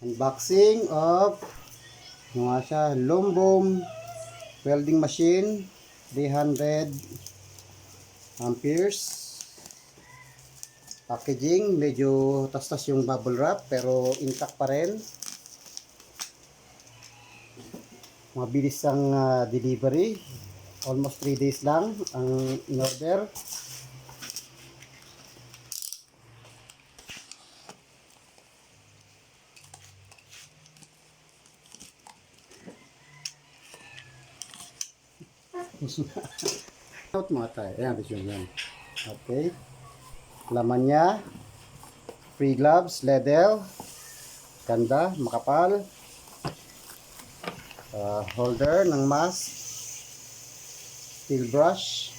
Unboxing of Lumvum welding machine, 300 amperes. Packaging, medyo tastas yung bubble wrap pero intact pa rin. Mabilis ang delivery. Almost 3 days lang ang in-order. Out mga tayo. Ayan, yan. Okay. Laman niya. Free gloves, leather. Ganda, makapal. Holder ng mask. Steel brush.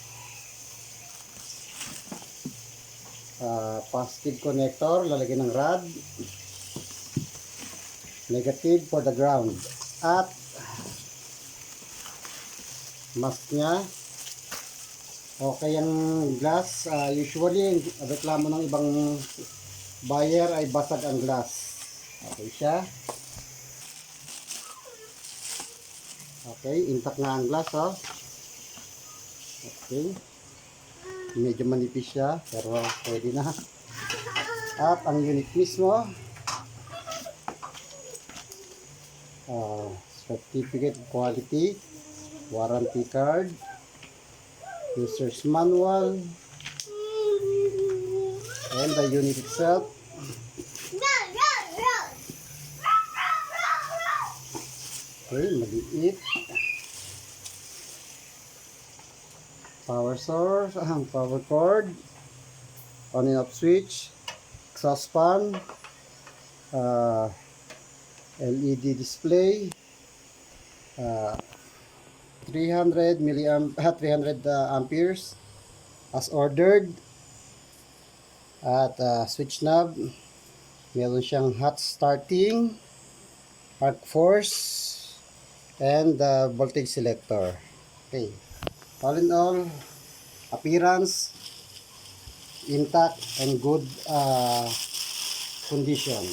Positive connector, lalagyan ng rod. Negative for the ground. At mask niya. Okay ang glass. Usually, reklamo ng ibang buyer ay basag ang glass. Okay siya. Okay, intact na ang glass. Oh. Okay. Medyo manipis siya, pero pwede na. At ang unit mismo, certificate of quality, warranty card, user's manual, and the unit itself. Okay, maliit. Power source, power cord, on and off switch, exhaust fan, LED display, 300 amperes as ordered, at switch knob, meron siyang hot starting, arc force, and voltage selector. Okay. All in all, appearance intact and good condition.